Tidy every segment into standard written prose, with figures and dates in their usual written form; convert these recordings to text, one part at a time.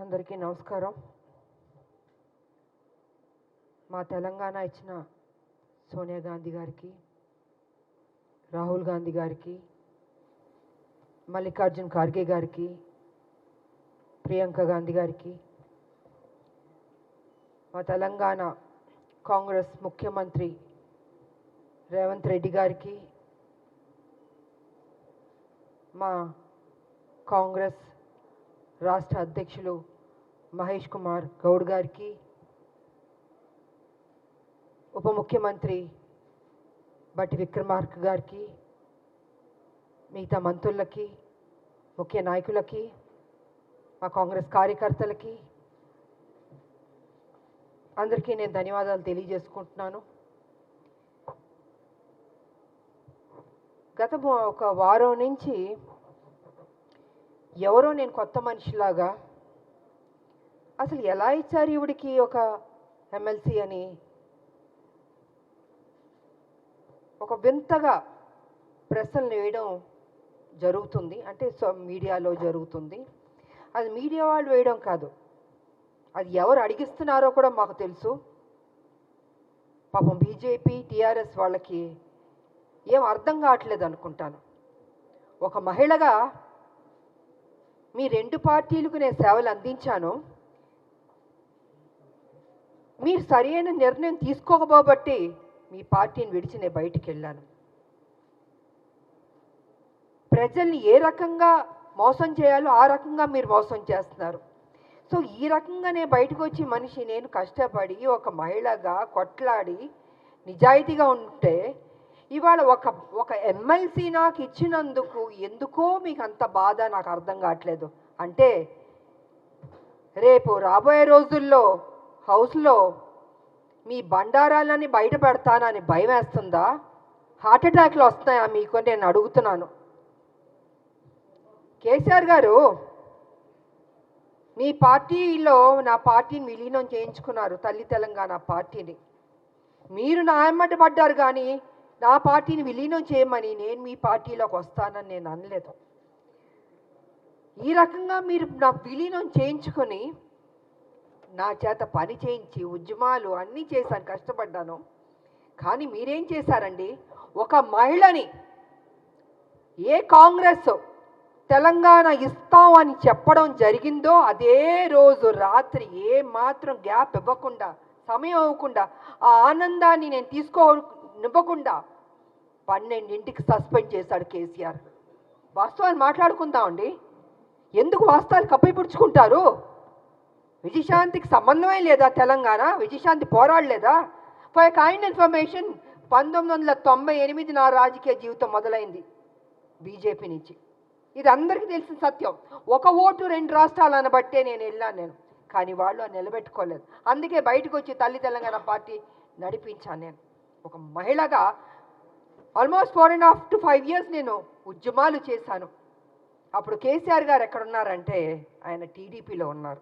అందరికీ నమస్కారం. మా తెలంగాణ ఇచ్చిన సోనియా గాంధీ గారికి, రాహుల్ గాంధీ గారికి, మల్లికార్జున్ ఖార్గే గారికి, ప్రియాంక గాంధీ గారికి, మా తెలంగాణ కాంగ్రెస్ ముఖ్యమంత్రి రేవంత్ రెడ్డి గారికి, మా కాంగ్రెస్ రాష్ట్ర అధ్యక్షులు మహేష్ కుమార్ గౌడ్ గారికి, ఉప ముఖ్యమంత్రి బట్టి విక్రమార్క గారికి, మిగతా మంత్రులకి, ముఖ్య నాయకులకి, మా కాంగ్రెస్ కార్యకర్తలకి అందరికీ నేను ధన్యవాదాలు తెలియజేసుకుంటున్నాను. గత ఒక వారం నుంచి ఎవరో నేను కొత్త మనిషిలాగా అసలు ఎలా ఇచ్చారు ఈవిడికి ఒక ఎమ్మెల్సీ అని ఒక వింతగా ప్రశ్నలు వేయడం జరుగుతుంది. అంటే మీడియాలో జరుగుతుంది. అది మీడియా వాళ్ళు వేయడం కాదు, అది ఎవరు అడిగిస్తున్నారో కూడా మాకు తెలుసు. పాపం బీజేపీ టీఆర్ఎస్ వాళ్ళకి ఏం అర్థం కావట్లేదు అనుకుంటాను. ఒక మహిళగా మీ రెండు పార్టీలకు నేను సేవలు అందించాను, మీరు సరైన నిర్ణయం తీసుకోకపోబట్టి మీ పార్టీని విడిచి నేను బయటికి వెళ్ళాను. ప్రజల్ని ఏ రకంగా మోసం చేయాలో ఆ రకంగా మీరు మోసం చేస్తున్నారు. సో ఈ రకంగా నేను బయటకు వచ్చి మనిషి నేను కష్టపడి ఒక మహిళగా కొట్లాడి నిజాయితీగా ఉంటే ఇవాళ ఒక ఎమ్మెల్సీ నాకు ఇచ్చినందుకు ఎందుకో మీకు అంత బాధ నాకు అర్థం కావట్లేదు. అంటే రేపు రాబోయే రోజుల్లో హౌస్లో మీ బండారాలని బయట పెడతానని భయం వేస్తుందా? హార్ట్ అటాక్లు వస్తున్నాయా మీకు నేను అడుగుతున్నాను. కేసీఆర్ గారు మీ పార్టీలో నా పార్టీని విలీనం చేయించుకున్నారు, తల్లి తెలంగాణ పార్టీని. మీరు నా ఎమ్మట పడ్డారు కానీ నా పార్టీని విలీనం చేయమని నేను మీ పార్టీలోకి వస్తానని నేను అనలేదు. ఈ రకంగా మీరు నా విలీనం చేయించుకొని నా చేత పని చేయించి ఉద్యమాలు అన్నీ చేశాను, కష్టపడ్డాను. కానీ మీరేం చేశారండి? ఒక మహిళని ఏ కాంగ్రెస్ తెలంగాణ ఇస్తాం అని చెప్పడం జరిగిందో అదే రోజు రాత్రి ఏ మాత్రం గ్యాప్ ఇవ్వకుండా, సమయం ఇవ్వకుండా, ఆ ఆనందాన్ని నేను తీసుకోనివ్వకుండా 12ంటికి సస్పెండ్ చేశాడు కేసీఆర్. వాస్తవాలు మాట్లాడుకుందామండి. ఎందుకు వాస్తవాలు కప్పిపుడుచుకుంటారు? విజయశాంతికి సంబంధమే లేదా? తెలంగాణ విజయశాంతి పోరాడలేదా? ఫర్ కైండ్ ఇన్ఫర్మేషన్ 1998 నా రాజకీయ జీవితం మొదలైంది బీజేపీ నుంచి. ఇది అందరికీ తెలిసిన సత్యం. ఒక ఓటు 2 రాష్ట్రాలు అనబట్టే నేను వెళ్ళాను నేను, కానీ వాళ్ళు నిలబెట్టుకోలేదు. అందుకే బయటకు వచ్చి తల్లి తెలంగాణ పార్టీ నడిపించాను నేను. ఒక మహిళగా ఆల్మోస్ట్ 4.5 to 5 years నేను ఉద్యమాలు చేశాను. అప్పుడు కేసీఆర్ గారు ఎక్కడున్నారంటే ఆయన టీడీపీలో ఉన్నారు.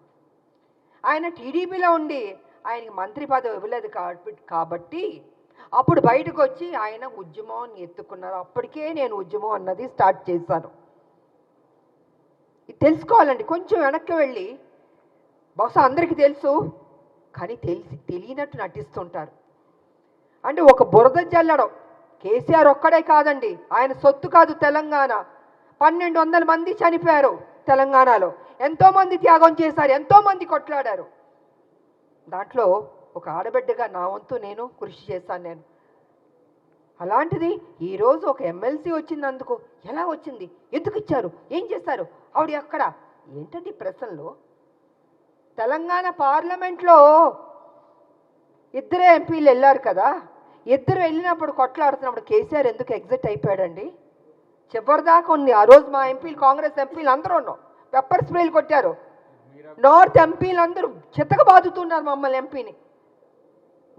ఆయన టీడీపీలో ఉండి ఆయనకి మంత్రి పదవి ఇవ్వలేదు కాబట్టి అప్పుడు బయటకు వచ్చి ఆయన ఉద్యమం ఎత్తుకున్నారు. అప్పటికే నేను ఉద్యమం అన్నది స్టార్ట్ చేశాను. ఇది తెలుసుకోవాలండి. కొంచెం వెనక్కి వెళ్ళి, బహుశా అందరికీ తెలుసు కానీ తెలియనట్టు నటిస్తుంటారు. అంటే ఒక బురద జల్లడం కేసీఆర్ ఒక్కడే కాదండి, ఆయన సొత్తు కాదు తెలంగాణ. 1200 మంది చనిపోయారు తెలంగాణలో, ఎంతోమంది త్యాగం చేశారు, ఎంతోమంది కొట్లాడారు. దాంట్లో ఒక ఆడబిడ్డగా నా వంతు నేను కృషి చేశాను నేను. అలాంటిది ఈరోజు ఒక ఎమ్మెల్సీ వచ్చినందుకు ఎలా వచ్చింది, ఎందుకు ఇచ్చారు, ఏం చేశారు, ఆవిడ ఎక్కడ ఏంటంటే ప్రశ్నలు. తెలంగాణ పార్లమెంట్లో 2 ఎంపీలు వెళ్ళారు కదా, 2 వెళ్ళినప్పుడు కొట్లాడుతున్నప్పుడు కేసీఆర్ ఎందుకు ఎగ్జిట్ అయిపోయాడండి? చివరిదాకా ఉంది. ఆ రోజు మా ఎంపీలు, కాంగ్రెస్ ఎంపీలు అందరూ ఉన్నాం, పెప్పర్ స్ప్రేలు కొట్టారు. నార్త్ ఎంపీలు అందరూ చితక బాదుతున్నారు మమ్మల్ని ఎంపీని.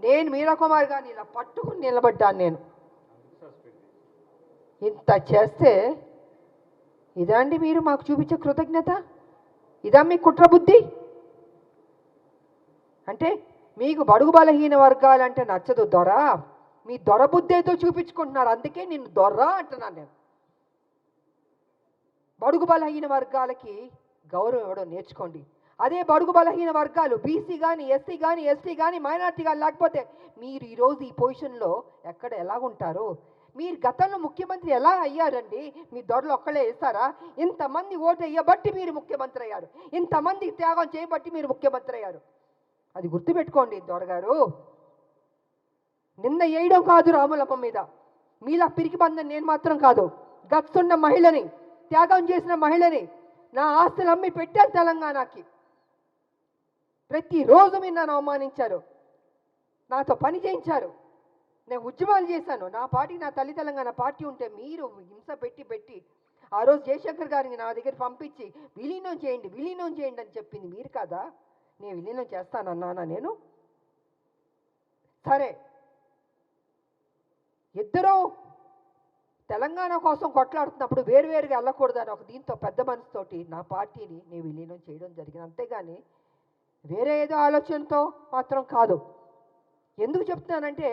నేను మీరా కుమార్ గారిని ఇలా పట్టుకుని నిలబడ్డాను నేను. ఇంత చేస్తే ఇదండి మీరు మాకు చూపించే కృతజ్ఞత? ఇదా మీ కుట్రబుద్ధి? అంటే మీకు బడుగు బలహీన వర్గాలంటే నచ్చదు దొర, మీ దొర బుద్ధేతో చూపించుకుంటున్నారు. అందుకే నిన్ను దొర అంటున్నాను నేను. బడుగు బలహీన వర్గాలకి గౌరవం ఇవ్వడం నేర్చుకోండి. అదే బడుగు బలహీన వర్గాలు బీసీ కానీ ఎస్సీ కానీ ఎస్టీ కానీ మైనార్టీ కానీ లేకపోతే మీరు ఈరోజు ఈ పొజిషన్లో ఎక్కడ ఎలాగుంటారు? మీరు గతంలో ముఖ్యమంత్రి ఎలా అయ్యారండి? మీ దొరలు ఒక్కళ్ళే వేస్తారా? ఇంతమంది ఓటు వేయబట్టి మీరు ముఖ్యమంత్రి అయ్యారు, ఇంతమందికి త్యాగం చేయబట్టి మీరు ముఖ్యమంత్రి అయ్యారు. అది గుర్తుపెట్టుకోండి దొరగారు. నిన్న వేయడం కాదు రాములమ్మ మీద, మీలా పిరికి బందని నేను మాత్రం కాదు. గచ్చున్న మహిళని, త్యాగం చేసిన మహిళని, నా ఆస్తులు అమ్మి పెట్టాను తెలంగాణకి. ప్రతిరోజు మీరు నన్ను అవమానించారు, నాతో పని చేయించారు, నేను ఉద్యమాలు చేశాను. నా పార్టీ, నా తల్లి తెలంగాణ పార్టీ ఉంటే మీరు హింస పెట్టి ఆ రోజు జయశంకర్ గారిని నా దగ్గర పంపించి విలీనం చేయండి అని చెప్పింది మీరు కాదా? నేను విలీనం చేస్తానన్నానా నేను? సరే, ఇద్దరూ తెలంగాణ కోసం కొట్లాడుతున్నప్పుడు వేరువేరుగా వెళ్ళకూడదని ఒక దీంతో పెద్ద మనసుతోటి నా పార్టీని నేను విలీనం చేయడం జరిగింది. అంతేగాని వేరే ఏదో ఆలోచనతో మాత్రం కాదు. ఎందుకు చెప్తున్నానంటే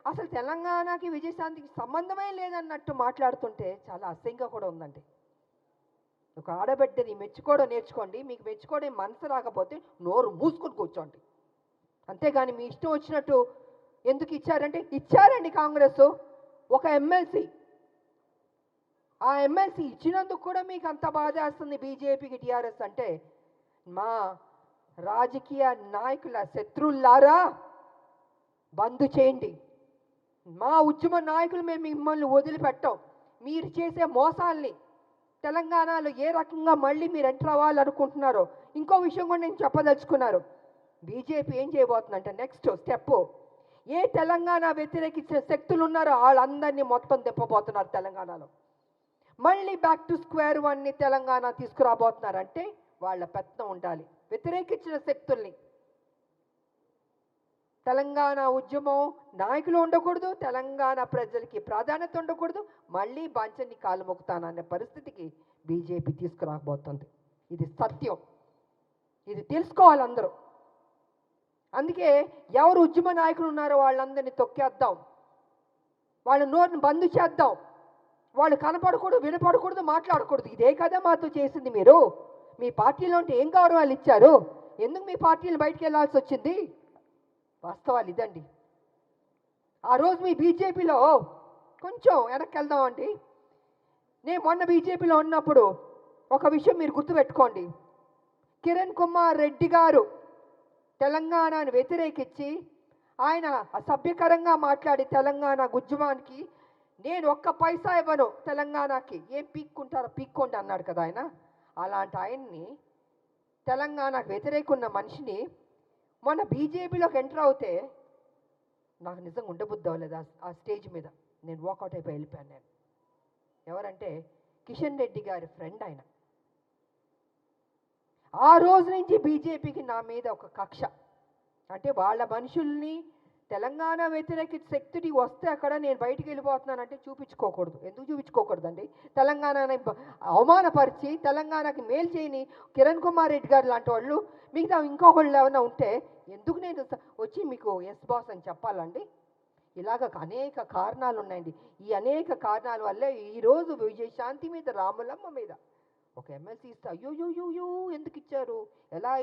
అసలు తెలంగాణకి విజయశాంతికి సంబంధమే లేదన్నట్టు మాట్లాడుతుంటే చాలా అసహ్యంగా కూడా ఉందండి. ఒక ఆడబిడ్డని మెచ్చుకోవడం నేర్చుకోండి. మీకు మెచ్చుకోవడం మనసు రాకపోతే నోరు మూసుకొని కూర్చోండి. అంతేగాని మీ ఇష్టం వచ్చినట్టు ఎందుకు ఇచ్చారంటే ఇచ్చారండి కాంగ్రెస్ ఒక ఎమ్మెల్సీ. ఆ ఎమ్మెల్సీ ఇచ్చినందుకు కూడా మీకు అంత బాధ వేస్తుంది బీజేపీకి, టీఆర్ఎస్ అంటే. మా రాజకీయ నాయకుల శత్రువులారా బంద్ చేయండి. మా ఉద్యమ నాయకులు మేము మిమ్మల్ని వదిలిపెట్టాం. మీరు చేసే మోసాల్ని తెలంగాణలో ఏ రకంగా మళ్ళీ మీరు ఎంటర్ అవ్వాలనుకుంటున్నారో ఇంకో విషయం కూడా నేను చెప్పదలుచుకున్నారు. బీజేపీ ఏం చేయబోతుందంటే నెక్స్ట్ స్టెప్, ఏ తెలంగాణ వ్యతిరేకించిన శక్తులు ఉన్నారో వాళ్ళందరినీ మొత్తం తిప్పబోతున్నారు తెలంగాణలో. మళ్ళీ బ్యాక్ టు స్క్వేర్ వన్ని తెలంగాణ తీసుకురాబోతున్నారంటే వాళ్ళ పెత్తనం ఉండాలి. వ్యతిరేకించిన శక్తుల్ని, తెలంగాణ ఉద్యమం నాయకులు ఉండకూడదు, తెలంగాణ ప్రజలకి ప్రాధాన్యత ఉండకూడదు, మళ్ళీ బాంచన్ని కాలు మొక్కుతాననే పరిస్థితికి బీజేపీ తీసుకురాబోతుంది. ఇది సత్యం, ఇది తెలుసుకోవాలి అందరూ. అందుకే ఎవరు ఉద్యమ నాయకులు ఉన్నారో వాళ్ళందరినీ తొక్కేద్దాం, వాళ్ళ నోరుని బంద్ చేద్దాం. వాళ్ళు కనపడకూడదు, వినపడకూడదు, మాట్లాడకూడదు. ఇదే కదా మాతో చేసింది మీరు. మీ పార్టీలో ఉంటే ఏం గౌరవాలు ఇచ్చారు? ఎందుకు మీ పార్టీని బయటికి వెళ్ళాల్సి వచ్చింది? వాస్తవాలు ఇదండి. ఆ రోజు మీ బీజేపీలో కొంచెం వెనక్కి వెళ్దామండి. నేను మొన్న బీజేపీలో ఉన్నప్పుడు ఒక విషయం మీరు గుర్తుపెట్టుకోండి. కిరణ్ కుమార్ రెడ్డి గారు తెలంగాణను వ్యతిరేకించి ఆయన అసభ్యకరంగా మాట్లాడి తెలంగాణ ఉద్యమానికి నేను ఒక్క పైసా ఇవ్వను తెలంగాణకి, ఏం పీక్కుంటారో పీక్కోండి అన్నాడు కదా ఆయన. అలాంటి ఆయన్ని, తెలంగాణకు వ్యతిరేకున్న మనిషిని మొన్న బీజేపీలోకి ఎంటర్ అవుతే నాకు నిజంగా ఉండబుద్ధి అవ్వలేదు. ఆ స్టేజ్ మీద నేను వాకౌట్ అయిపోయి వెళ్ళిపోయాను. నేను ఎవరంటే కిషన్ రెడ్డి గారి ఫ్రెండ్ ఆయన. ఆ రోజు నుంచి బీజేపీకి నా మీద ఒక కక్ష. అంటే వాళ్ళ మనుషుల్ని తెలంగాణ వ్యతిరేక శక్తిని వస్తే అక్కడ నేను బయటికి వెళ్ళిపోతున్నానంటే చూపించుకోకూడదు. ఎందుకు చూపించుకోకూడదండి? తెలంగాణని అవమానపరిచి తెలంగాణకి మేలు చేయని కిరణ్ కుమార్ రెడ్డి గారు లాంటి వాళ్ళు మిగతా ఇంకొకళ్ళు ఏమైనా ఉంటే ఎందుకు నేను వచ్చి మీకు ఎస్ బాస్ అని చెప్పాలండి? ఇలాగ అనేక కారణాలు ఉన్నాయండి. ఈ అనేక కారణాల వల్లే ఈరోజు విజయశాంతి మీద, రాములమ్మ మీద ఒక ఎమ్మెల్సీ ఇస్తే అయ్యో ఎందుకు ఇచ్చారు, ఎలా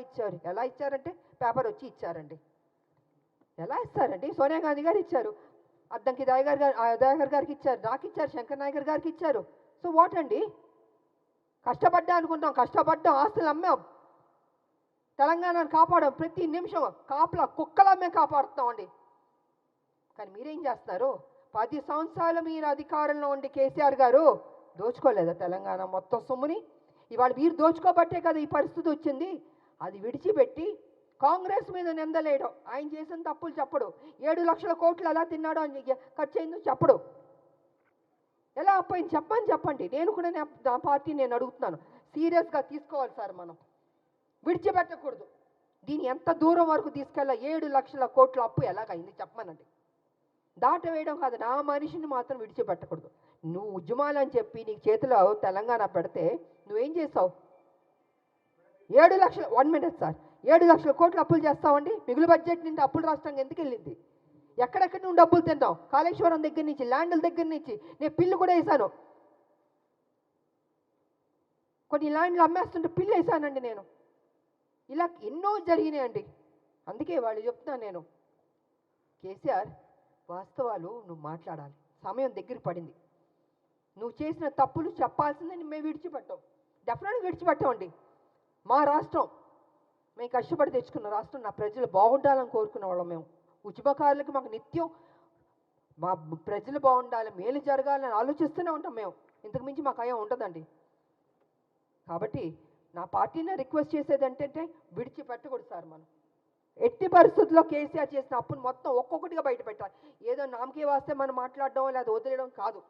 ఇచ్చారంటే పేపర్ వచ్చి ఇచ్చారండి. ఎలా ఇస్తారండి? సోనియా గాంధీ గారు ఇచ్చారు, అద్దంకి దయాకర్ గారికి ఇచ్చారు, నాకు ఇచ్చారు, శంకర్ నాయకర్ గారికి ఇచ్చారు. సో వాట్ అండి? కష్టపడ్డా అనుకుంటాం, కష్టపడ్డాం, ఆస్తులు అమ్మాం, తెలంగాణను కాపాడాం. ప్రతి నిమిషం కాపలా కుక్కలా మేము కాపాడుతున్నామండి. కానీ మీరేం చేస్తున్నారు? 10 సంవత్సరాలు మీరు అధికారంలో ఉండి కేసీఆర్ గారు దోచుకోలేదా తెలంగాణ మొత్తం సొమ్ముని? ఇవాళ మీరు దోచుకోబట్టే కదా ఈ పరిస్థితి వచ్చింది. అది విడిచిపెట్టి కాంగ్రెస్ మీద నిందలేయడం, ఆయన చేసిన తప్పులు చెప్పడు, 7 లక్షల కోట్లు ఎలా తిన్నాడో అని ఖర్చు అయిందో చెప్పడు, ఎలా అప్పయింది చెప్పండి. నేను కూడా నా పార్టీ నేను అడుగుతున్నాను, సీరియస్గా తీసుకోవాలి సార్. మనం విడిచిపెట్టకూడదు. దీన్ని ఎంత దూరం వరకు తీసుకెళ్ళా? 7 లక్షల కోట్ల అప్పు ఎలాగైంది చెప్పమనండి. దాట వేయడం కాదు, నా మనిషిని మాత్రం విడిచిపెట్టకూడదు. నువ్వు ఉద్యమాలు అని చెప్పి నీకు చేతిలో తెలంగాణ పెడితే నువ్వేం చేసావు? 7 లక్షల 1 మినిట్ సార్, 7 లక్షల కోట్లు అప్పులు చేస్తామండి. మిగులు బడ్జెట్ నుండి అప్పులు రాష్ట్రానికి ఎందుకు వెళ్ళింది? ఎక్కడెక్కడి నుండి డబ్బులు తిన్నావు? కాళేశ్వరం దగ్గర నుంచి, ల్యాండ్ల దగ్గర నుంచి. నేను పిల్లు కూడా వేసాను, కొన్ని ల్యాండ్లు అమ్మేస్తుంటే పిల్లు వేసానండి నేను. ఇలా ఎన్నో జరిగినాయండి. అందుకే వాళ్ళు చెప్తున్నాను నేను, కేసీఆర్ వాస్తవాలు నువ్వు మాట్లాడాలి. సమయం దగ్గర పడింది. నువ్వు చేసిన తప్పులు చెప్పాల్సిందని మేము విడిచిపెట్టాం. డెఫినెట్గా విడిచిపెట్టామండి. మా రాష్ట్రం, మేము కష్టపడి తెచ్చుకున్న రాష్ట్రం, నా ప్రజలు బాగుండాలని కోరుకునే వాళ్ళం మేము. ఉద్యమకారులకి మాకు నిత్యం మా ప్రజలు బాగుండాలి, మేలు జరగాలని ఆలోచిస్తూనే ఉంటాం మేము. ఇంతకు మించి మాకు అయ్యా ఉండదండి. కాబట్టి నా పార్టీని రిక్వెస్ట్ చేసేది ఏంటంటే విడిచిపెట్టకూడదు సార్. మనం ఎట్టి పరిస్థితుల్లో కేసీఆర్ చేసిన అప్పును మొత్తం ఒక్కొక్కటిగా బయట పెట్టాలి. ఏదో నామకే వాస్తే మనం మాట్లాడడం లేదా వదిలేయడం కాదు,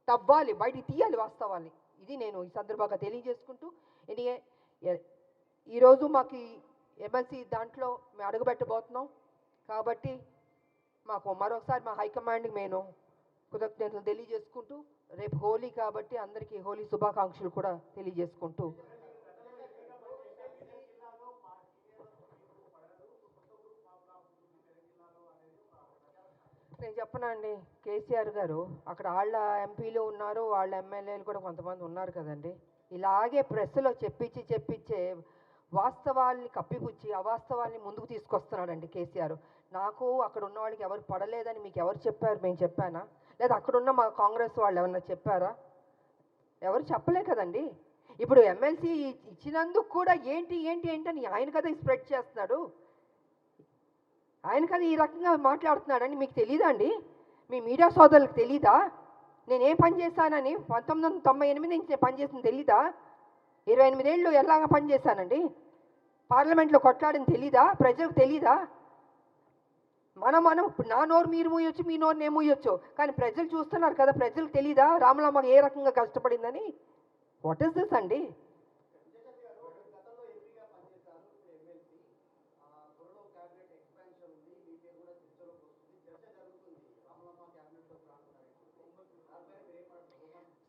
తవ్వాలి, బయటికి తీయాలి వాస్తవాన్ని. ఇది నేను ఈ సందర్భంగా తెలియజేసుకుంటూ, ఈరోజు మాకు ఎమ్మెల్సీ దాంట్లో మేము అడుగుపెట్టబోతున్నాం. కాబట్టి మాకు మరొకసారి మా హైకమాండ్కి నేను కృతజ్ఞతలు తెలియజేసుకుంటూ, రేపు హోలీ కాబట్టి అందరికీ హోలీ శుభాకాంక్షలు కూడా తెలియజేసుకుంటూ, నేను చెప్పనండి, కేసీఆర్ గారు అక్కడ వాళ్ళ ఎంపీలు ఉన్నారు, వాళ్ళ ఎమ్మెల్యేలు కూడా కొంతమంది ఉన్నారు కదండి. ఇలాగే ప్రెస్లో చెప్పించే వాస్తవాల్ని కప్పిపుచ్చి అవాస్తవాల్ని ముందుకు తీసుకొస్తున్నాడండి కేసీఆర్. నాకు అక్కడ ఉన్న వాళ్ళకి ఎవరు పడలేదని మీకు ఎవరు చెప్పారు? మేము చెప్పానా? లేదా అక్కడున్న మా కాంగ్రెస్ వాళ్ళు ఎవరన్నా చెప్పారా? ఎవరు చెప్పలే కదండి. ఇప్పుడు ఎమ్మెల్సీ ఇచ్చినందుకు కూడా ఏంటి అని ఆయన కదా స్ప్రెడ్ చేస్తున్నాడు. ఆయన కదా ఈ రకంగా మాట్లాడుతున్నాడని మీకు తెలీదా అండి? మీ మీడియా సోదరులకు తెలీదా? నేనేం పని చేశానని 1998 నుంచి నేను పనిచేసింది తెలీదా? 28 ఏళ్ళు ఎలాగా పనిచేశానండి? పార్లమెంట్లో కొట్లాడని తెలీదా? ప్రజలకు తెలీదా? మనం నా నోరు మీరు మూయొచ్చు, మీ నోరు నేను మూయొచ్చు, కానీ ప్రజలు చూస్తున్నారు కదా. ప్రజలకు తెలీదా రామలమ్మ ఏ రకంగా కష్టపడిందని? వాట్ ఈస్ దిస్ అండి?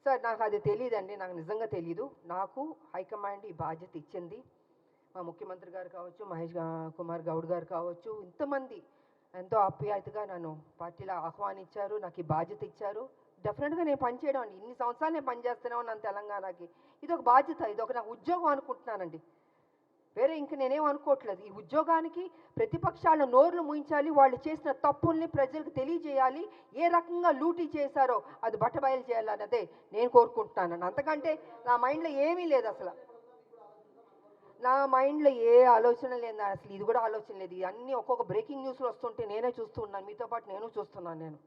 సార్ నాకు అది తెలియదండి, నాకు నిజంగా తెలీదు. నాకు హైకమాండ్ ఈ బాధ్యత ఇచ్చింది. మా ముఖ్యమంత్రి గారు కావచ్చు, మహేష్ కుమార్ గౌడ్ గారు కావచ్చు, ఇంతమంది ఎంతో ఆప్యాయతగా నన్ను పార్టీలో ఆహ్వానించారు, నాకు ఈ బాధ్యత ఇచ్చారు. డెఫినెట్గా నేను పనిచేయడం అండి. ఇన్ని సంవత్సరాలు నేను పనిచేస్తూనే ఉన్నాను తెలంగాణకి. ఇది ఒక బాధ్యత, ఇది ఒక నాకు ఉద్యోగం అనుకుంటున్నానండి. వేరే ఇంక నేనేం అనుకోవట్లేదు. ఈ ఉద్యోగానికి ప్రతిపక్షాల నోర్లు ముయించాలి, వాళ్ళు చేసిన తప్పుల్ని ప్రజలకు తెలియజేయాలి, ఏ రకంగా లూటీ చేశారో అది బట్టబయలు చేయాలని అదే నేను కోరుకుంటున్నాను. అంతకంటే నా మైండ్లో ఏమీ లేదు అసలు. నా మైండ్లో ఏ ఆలోచన లేదు అసలు. ఇది కూడా ఆలోచన లేదు. ఇవన్నీ ఒక్కొక్క బ్రేకింగ్ న్యూస్లో వస్తుంటే నేనే చూస్తూ ఉన్నాను, మీతో పాటు నేను చూస్తున్నాను. నేను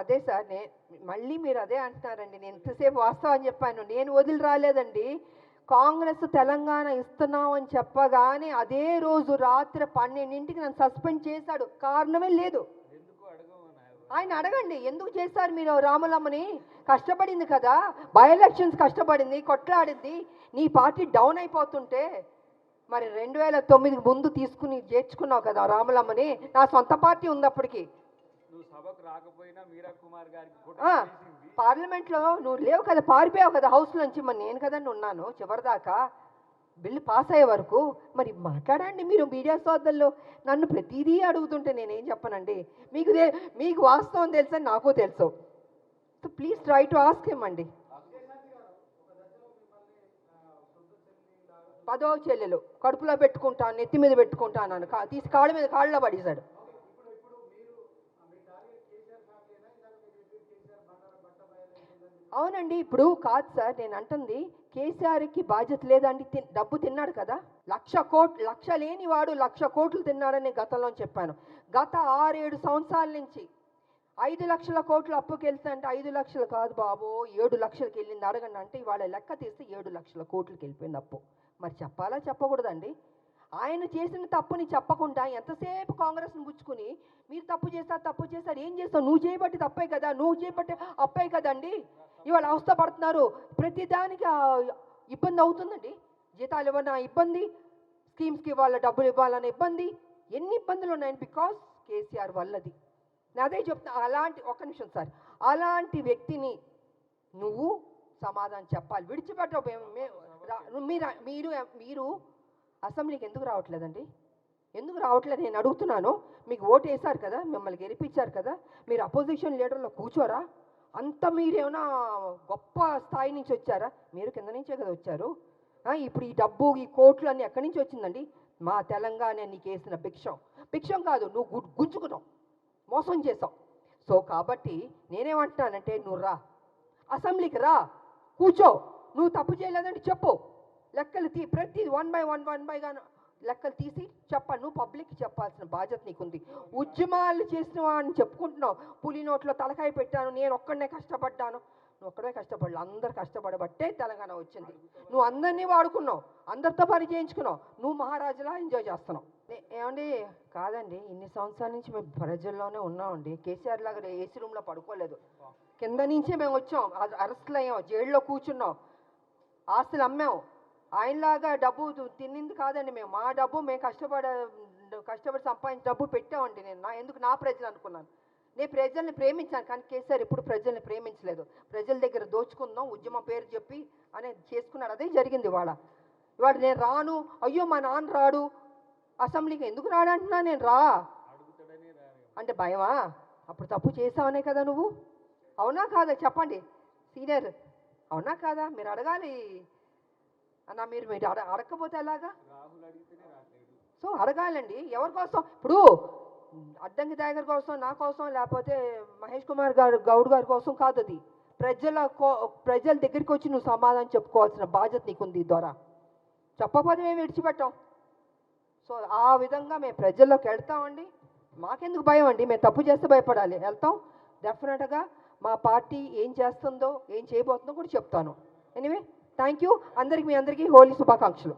అదే సార్, మళ్ళీ మీరు అదే అంటున్నారండి. నేను ఎంతసేపు వాస్తవం చెప్పాను, నేను వదిలి రాలేదండి. కాంగ్రెస్ తెలంగాణ ఇస్తున్నామని చెప్పగానే అదే రోజు రాత్రి 12ంటికి నన్ను సస్పెండ్ చేశాడు. కారణమే లేదు. ఆయన అడగండి ఎందుకు చేశారు మీరు? రామలమ్మని కష్టపడింది కదా, బై ఎలక్షన్స్ కష్టపడింది, కొట్లాడింది. నీ పార్టీ డౌన్ అయిపోతుంటే మరి 2009 ముందు తీసుకుని చేర్చుకున్నావు కదా రామలమ్మని. నా సొంత పార్టీ ఉంది అప్పటికి. పార్లమెంట్లో నువ్వు లేవు కదా, పారిపోయావు కదా హౌస్ నుంచి. మరి నేను కదండి ఉన్నాను చివరిదాకా బిల్లు పాస్ అయ్యే వరకు. మరి మాట్లాడండి మీరు మీడియా సోదరులు. నన్ను ప్రతిదీ అడుగుతుంటే నేనేం చెప్పనండి? మీకు వాస్తవం తెలుసని నాకు తెలుసు. So please try to ask him అండి. 10వ చెల్లెలు కడుపులో పెట్టుకుంటాను, నెత్తి మీద పెట్టుకుంటాను, తీసి కాళ్ళలో పడేశాడు. అవునండి, ఇప్పుడు కాదు సార్ నేను అంటుంది, కేసీఆర్కి బాధ్యత లేదండి. డబ్బు తిన్నాడు కదా, 1,00,000 కోట్లు. లక్ష లేని వాడు 1,00,000 కోట్లు తిన్నాడని గతంలో చెప్పాను. గత 6-7 సంవత్సరాల నుంచి 5 లక్షల కోట్లు అప్పుకి వెళ్తుంటే 5 లక్షలు కాదు బాబు 7 లక్షలకి వెళ్ళింది. అడగండి అంటే ఇవాళ లెక్క తీస్తే 7 లక్షల కోట్లకి వెళ్ళిపోయింది అప్పు. మరి చెప్పాలా చెప్పకూడదండి? ఆయన చేసిన తప్పుని చెప్పకుండా ఎంతసేపు కాంగ్రెస్ని పుచ్చుకుని మీరు తప్పు చేస్తారు ఏం చేస్తావు? నువ్వు చేయబట్టి తప్పే కదా, నువ్వు చేయబట్టి అప్పే కదండి. ఇవాళ అవస్థపడుతున్నారు, ప్రతిదానికి ఇబ్బంది అవుతుందండి. జీతాలు ఇవ్వన ఇబ్బంది, స్కీమ్స్కి ఇవ్వాలి డబ్బులు ఇవ్వాలనే ఇబ్బంది, ఎన్ని ఇబ్బందులు ఉన్నాయని బికాస్ కేసీఆర్ వల్లది. నేను అదే చెప్తా. ఒక్క నిమిషం సార్, అలాంటి వ్యక్తిని నువ్వు సమాధానం చెప్పాలి. విడిచిపెట్టవు. మీరు అసెంబ్లీకి ఎందుకు రావట్లేదండి? ఎందుకు రావట్లేదు నేను అడుగుతున్నాను. మీకు ఓటు వేశారు కదా, మిమ్మల్ని గెలిపించారు కదా, మీరు అపోజిషన్ లీడర్లో కూర్చోరా? అంత మీరేమైనా గొప్ప స్థాయి నుంచి వచ్చారా? మీరు కింద నుంచే కదా వచ్చారు. ఇప్పుడు ఈ డబ్బు ఈ కోట్లు అన్నీ ఎక్కడి నుంచి వచ్చిందండి? మా తెలంగాణ నీకు వేసిన భిక్షం కాదు, నువ్వు గుంజుకున్నావు, మోసం చేసావు. సో కాబట్టి నేనేమంటున్నానంటే నువ్వు రా, అసెంబ్లీకి రా, కూర్చో. నువ్వు తప్పు చేయలేదంటే చెప్పు, లెక్కలు ప్రతి వన్ బైగా లెక్కలు తీసి చెప్పాలి. నువ్వు పబ్లిక్కి చెప్పాల్సిన బాధ్యత నీకుంది. ఉద్యమాలు చేసిన వాడిని చెప్పుకుంటున్నావు, పులి నోట్లో తలకాయ పెట్టాను, నేను ఒక్కడనే కష్టపడ్డాను. నువ్వు ఒక్కడే కష్టపడలే, అందరు కష్టపడబట్టే తెలంగాణ వచ్చింది. నువ్వు అందరినీ వాడుకున్నావు, అందరితో పని చేయించుకున్నావు, నువ్వు మహారాజులా ఎంజాయ్ చేస్తున్నావు. ఏమండి కాదండి, ఇన్ని సంవత్సరాల నుంచి మేము ప్రజల్లోనే ఉన్నామండి. కేసీఆర్ లాగా ఏసీ రూమ్లో పడుకోలేదు, కింద నుంచే మేము వచ్చాం, అరెస్టులు అయ్యాం, జైల్లో కూర్చున్నాం, ఆస్తులు అమ్మాం. ఆయనలాగా డబ్బు తిన్నింది కాదండి మేము. మా డబ్బు మేము కష్టపడి సంపాదించిన డబ్బు పెట్టామండి. ఎందుకు నా ప్రజలు అనుకున్నాను. నేను ప్రజల్ని ప్రేమించాను, కానీ కేసీఆర్ ఎప్పుడు ప్రజల్ని ప్రేమించలేదు. ప్రజల దగ్గర దోచుకుందాం, ఉద్యమం పేరు చెప్పి అనేది చేసుకున్నాడు. అదే జరిగింది. ఇవాళ నేను రాను, అయ్యో మా నాన్న రాడు అసెంబ్లీకి, ఎందుకు రాడంటున్నా నేను రా అంటే భయమా? అప్పుడు తప్పు చేసావనే కదా నువ్వు. అవునా కాదా చెప్పండి సీనియర్, అవునా కాదా? మీరు అడగాలి అన్న, మీరు అడగకపోతే ఎలాగా? సో అడగాలండి. ఎవరి కోసం? ఇప్పుడు అడ్డంకి టైగర్ కోసం, నా కోసం, లేకపోతే మహేష్ కుమార్ గౌడ్ గారి కోసం కాదు. అది ప్రజల దగ్గరికి వచ్చి నువ్వు సమాధానం చెప్పుకోవాల్సిన బాధ్యత నీకుంది. ద్వారా చెప్పకపోతే మేము విడిచిపెట్టాం. సో ఆ విధంగా మేము ప్రజల్లోకి వెళ్తామండి. మాకెందుకు భయం అండి? మేము తప్పు చేస్తే భయపడాలి? వెళ్తాం డెఫినెట్గా. మా పార్టీ ఏం చేస్తుందో ఏం చేయబోతుందో కూడా చెప్తాను. Anyway thank you. మీ అందరికీ హోలీ శుభాకాంక్షలు.